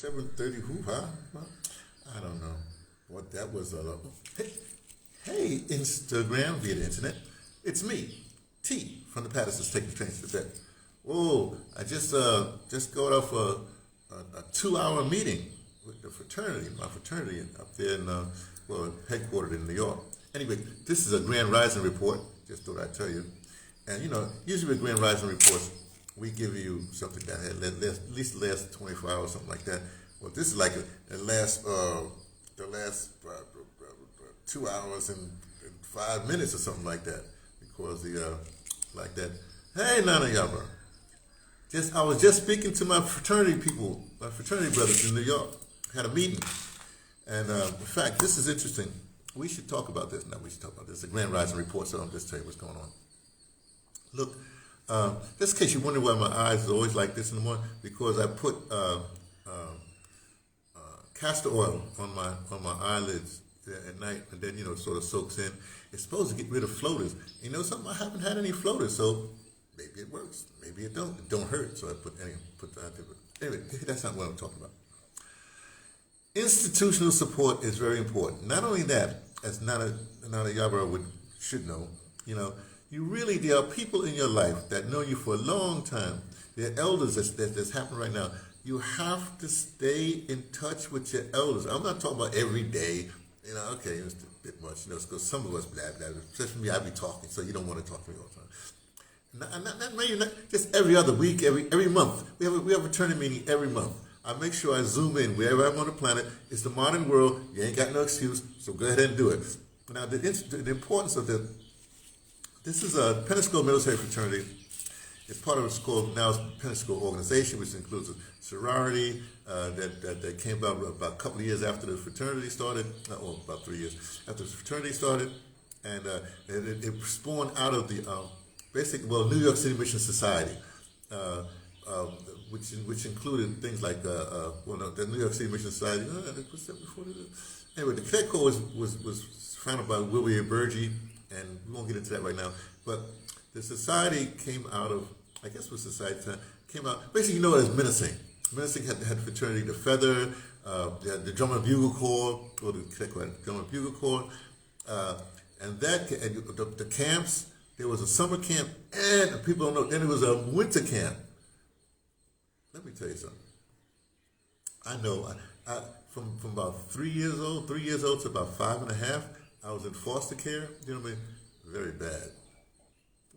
7:30. Who? Huh? I don't know. What that was. Hey, Instagram via the internet. It's me, T from the Pattersons taking the train to the vet. Whoa! I just got off a 2-hour meeting with the fraternity, my fraternity up there in headquartered in New York. Anyway, this is a Grand Rising report. Just thought I'd tell you. And usually with Grand Rising reports, we give you something that had at least the last 24 hours, something like that. Well, this is like the last 2 hours and 5 minutes or something like that, because like that. Hey, Nana Yabba. I was just speaking to my fraternity people, my fraternity brothers in New York. Had a meeting, and in fact, this is interesting. We should talk about this. No, we should talk about this. The Grand Rising report. So I'll just tell you what's going on. Look, just in case you wonder why my eyes are always like this in the morning, because I put castor oil on my eyelids at night, and then it sort of soaks in. It's supposed to get rid of floaters. Something, I haven't had any floaters, so maybe it works, maybe it don't. It don't hurt, so I put that there. Anyway, that's not what I'm talking about. Institutional support is very important. Not only that, as Nana Yabra should know, there are people in your life that know you for a long time. They're elders that's happening right now. You have to stay in touch with your elders. I'm not talking about every day. Okay, it's a bit much, because some of us, blah, blah, blah. Especially me, I be talking, so you don't want to talk to me all the time. Not just every other week, every month. We have a returning meeting every month. I make sure I zoom in wherever I'm on the planet. It's the modern world. You ain't got no excuse, so go ahead and do it. Now, the importance of this is a Pentecost military fraternity. It's part of what's called now Pentecost organization, which includes a sorority that came about a couple of years after the fraternity started, or about 3 years after the fraternity started, and it spawned out of the New York City Mission Society. Which included things like the New York City Mission Society. What's that before this? Anyway, the Cadet Corps was founded by William Burgee, and we won't get into that right now. But the society came out of, I guess what society came out, basically you know it as Menacing. Menacing had fraternity, the Feather, the Drum and Bugle Corps, or the Cadet Corps, Drum and Bugle Corps, and the camps. There was a summer camp, and people don't know, then there was a winter camp. Let me tell you something. I know, from about 3 years old to about 5.5, I was in foster care. You know what I mean? Very bad.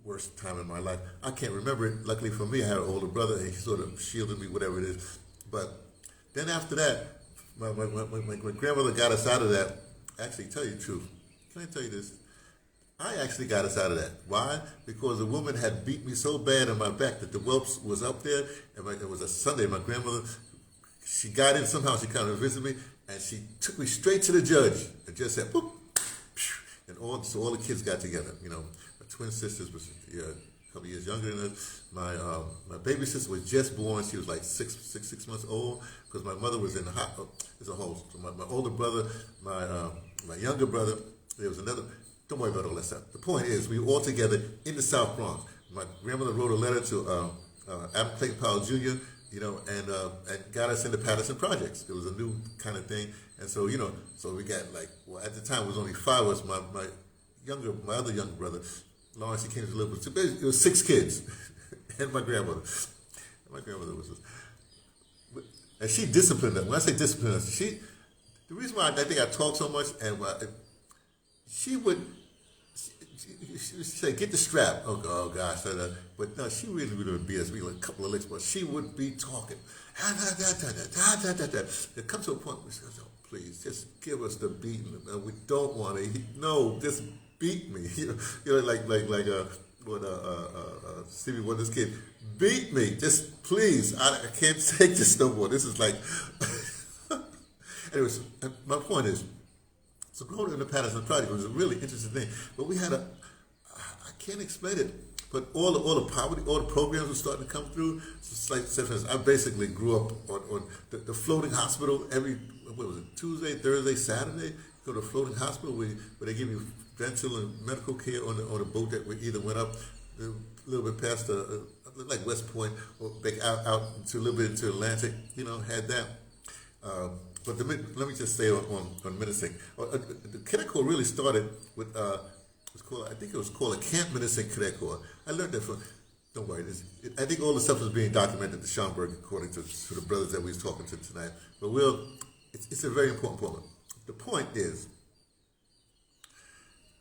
Worst time in my life. I can't remember it. Luckily for me, I had an older brother, and he sort of shielded me, whatever it is. But then after that, my grandmother got us out of that. Actually, tell you the truth. Can I tell you this? I actually got us out of that. Why? Because a woman had beat me so bad on my back that the whelps was up there, and it was a Sunday. My grandmother, she got in somehow. She kind of visited me, and she took me straight to the judge and just said, "Boop," and all the kids got together. My twin sisters was a couple years younger than us. My baby sister was just born. She was like six months old, because my mother was in the hospital. As a whole, so my older brother, my younger brother, there was another. Don't worry about all that stuff. The point is, we were all together in the South Bronx. My grandmother wrote a letter to Adam Clayton Powell Jr., and got us into Patterson Projects. It was a new kind of thing. And so, so we got at the time it was only 5 of us. My other younger brother, Lawrence, he came to live with, so basically it was 6 kids, and my grandmother. My grandmother was, and she disciplined us. When I say disciplined us, the reason why I think I talk so much, and she would say, "Get the strap." Oh gosh. But no, she really would beat us. We were a couple of licks, but she would be talking. There comes to a point where she says, "Oh, please, just give us the beating. We don't want to. No, just beat me." Stevie Wonder's kid, beat me. Just please. I can't take this no more. This is like. Anyways, my point is. So growing in the Patterson Project was a really interesting thing. But we had I can't explain it, but all the poverty, all the programs were starting to come through. So it's like, I basically grew up on the floating hospital every, Tuesday, Thursday, Saturday, go to a floating hospital where they give you dental and medical care on the boat that we either went up a little bit past like West Point or back out to a little bit into Atlantic, had that. But let me just say on menacing. The Cadet Corps really started with I think it was called a Camp Menacing Cadet Corps. I learned that from. Don't worry. I think all the stuff is being documented at Schomburg according to the brothers that we was talking to tonight. But it's a very important point. The point is,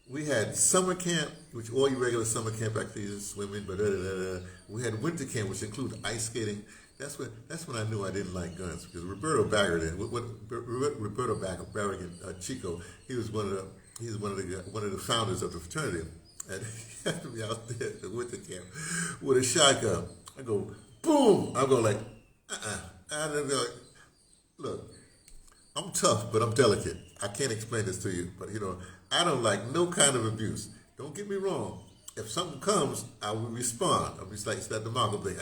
we had summer camp, which all your regular summer camp activities, swimming, but we had winter camp, which included ice skating. That's when I knew I didn't like guns, because Roberto Barrigan, Chico, he was one of the founders of the fraternity, and he had me out there at the winter camp with a shotgun. I go boom. I go like I don't know. Look, I'm tough, but I'm delicate. I can't explain this to you, but I don't like no kind of abuse. Don't get me wrong. If something comes, I will respond. I'll be like, it's that DeMarco thing.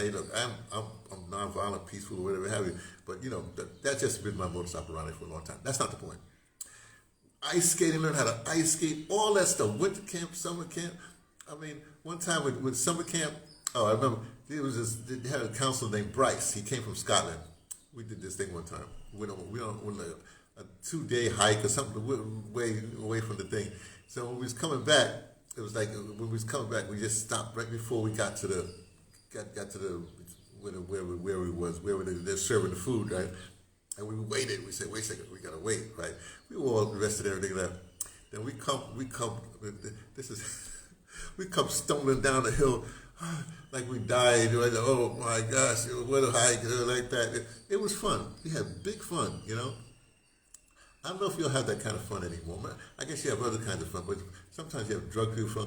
I'm nonviolent, peaceful, or whatever have you. But that's just been my modus operandi for a long time. That's not the point. Ice skating, learn how to ice skate, all that stuff. Winter camp, summer camp. I mean, one time with summer camp, I remember they had a counselor named Bryce. He came from Scotland. We did this thing one time. We went on a 2-day hike or something way away from the thing. So when we was coming back, it was like when we was coming back, we just stopped right before we got to the where they're serving the food, right? And we waited. We said, wait a second, we gotta wait, right? We were all rested, everything like that. Then we come. We come stumbling down the hill like we died. Like, oh my gosh, what a hike, like that. It was fun. We had big fun, I don't know if you'll have that kind of fun anymore. I guess you have other kinds of fun, but sometimes you have drug-free fun.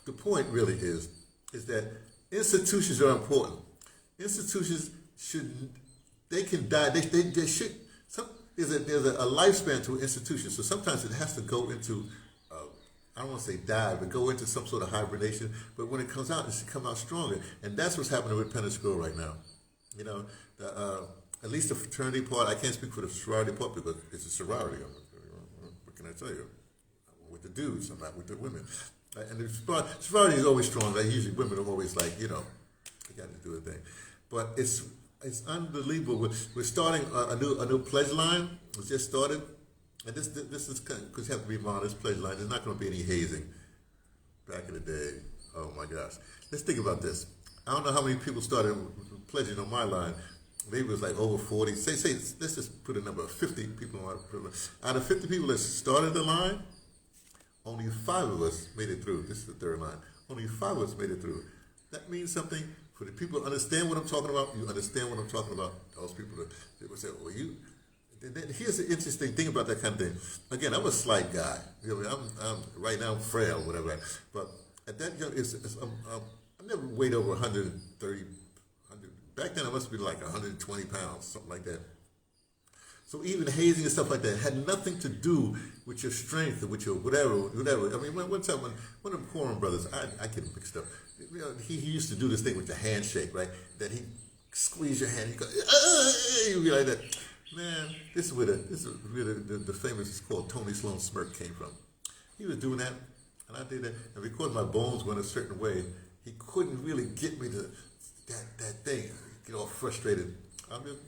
The point really is that institutions are important. Institutions they can die. They should. There's a lifespan to an institution. So sometimes it has to go into, I don't want to say die, but go into some sort of hibernation. But when it comes out, it should come out stronger. And that's what's happening with Penn School right now. At least the fraternity part, I can't speak for the sorority part because it's a sorority. What can I tell you? I'm with the dudes, I'm not with the women. And the sorority is always strong. Like usually women are always like, they got to do a thing. But it's unbelievable. We're starting a new pledge line. We just started. And this is because you have to be modest, pledge line. There's not going to be any hazing. Back in the day, oh my gosh. Let's think about this. I don't know how many people started pledging on my line. Maybe it was like over 40. Say, let's just put a number of 50 people on our line. Out of 50 people that started the line, only 5 of us made it through. This is the third line. Only 5 of us made it through. That means something for the people who understand what I'm talking about. You understand what I'm talking about. Those people that will say, well, here's the interesting thing about that kind of thing. Again, I'm a slight guy. I'm right now I'm frail, whatever. But at that young, I never weighed over 130. Back then, I must be like 120 pounds, something like that. So even hazing and stuff like that had nothing to do with your strength or with your whatever. I mean, one time when one of the Coram brothers, I get mixed up. He used to do this thing with the handshake, right? That he squeeze your hand, he go, you'd be like that. Man, this is where the famous, it's called Tony Sloan's smirk came from. He was doing that, and I did that, and because my bones went a certain way, he couldn't really get me to that thing. Get all frustrated. I'm just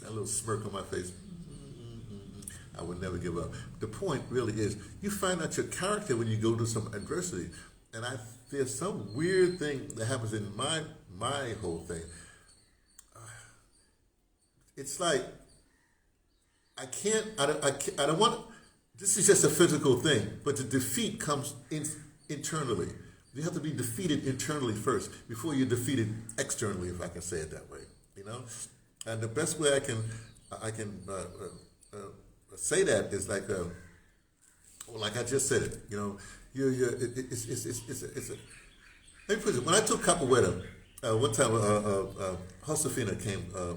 a little smirk on my face. I would never give up. The point really is, you find out your character when you go through some adversity, and there's some weird thing that happens in my whole thing. It's like I don't want. This is just a physical thing, but the defeat comes internally. You have to be defeated internally first before you're defeated externally, if I can say it that way. And the best way I can say that is like I just said it. It's a. Let me put it. When I took Capoeira, one time Josefina came, a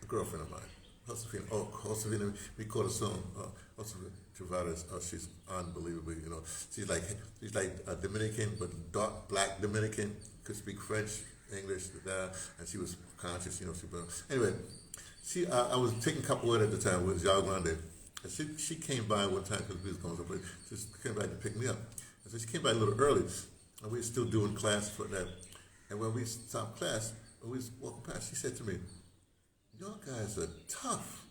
girlfriend of mine. Josefina, we caught a song. Travadas, she's unbelievable. She's like Dominican, but dark black Dominican. Could speak French, English, and she was conscious. Anyway, I was taking capoeira at the time with Jal Grande, and she came by one time because we was going somewhere. She came by to pick me up, and so she came by a little early, and we were still doing class for that. And when we stopped class, when we was walking past, she said to me, "Y'all guys are tough."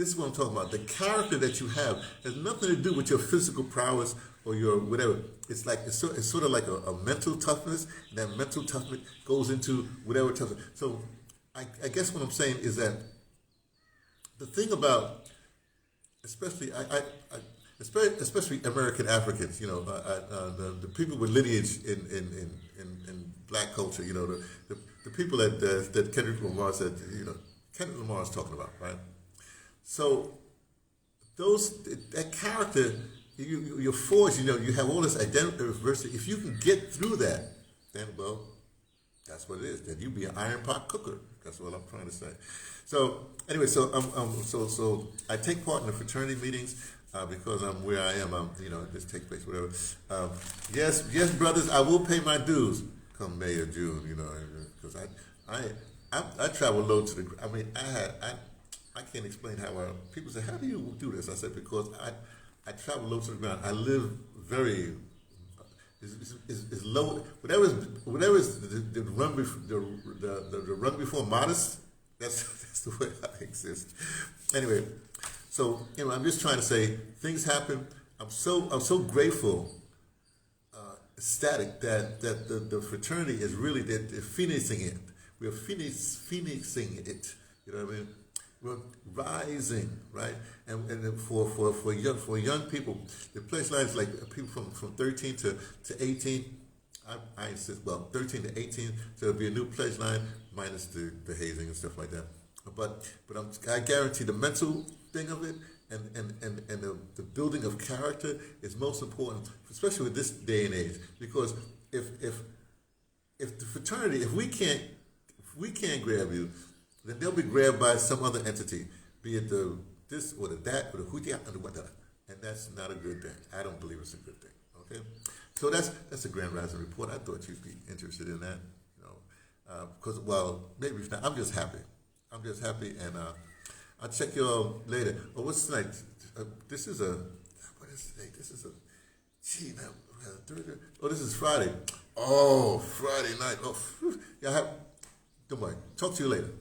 This is what I'm talking about. The character that you have has nothing to do with your physical prowess or your whatever. It's like it's sort of like a mental toughness, and that mental toughness goes into whatever toughness. So I guess what I'm saying is that the thing about, especially especially American Africans, the people with lineage in black culture, the people that Kendrick Lamar said, Kendrick Lamar is talking about, right? So that character, you're forged, you have all this identity diversity. If you can get through that, then well, that's what it is. Then you be an iron pot cooker. That's what I'm trying to say. So anyway, so I take part in the fraternity meetings because I'm where I am. This takes place, whatever. Yes, brothers, I will pay my dues come May or June. Because I travel low to the. I mean, I can't explain how people say, how do you do this? I said, because I travel low to the ground. I live very is low. Whatever is the run before modest. That's the way I exist. Anyway, so I'm just trying to say things happen. I'm so grateful, ecstatic that the fraternity is really they're phoenixing it. We're phoenixing it. You know what I mean? We're rising, right? And for young people, the place lines like people from 13 to 18. I insist, 13 to 18, so it'll be a new pledge line minus the hazing and stuff like that. But I guarantee the mental thing of it and the building of character is most important, especially with this day and age. Because if the fraternity, if we can't grab you, then they'll be grabbed by some other entity, be it this or the that or the who or the what, and that's not a good thing. I don't believe it's a good thing. Okay, so that's a Grand Rising report. I thought you'd be interested in that, because maybe if not, I'm just happy, and I'll check you all later. Oh, what's tonight? This is what is today? This is this is Friday. Oh, Friday night. Oh, don't worry. Talk to you later.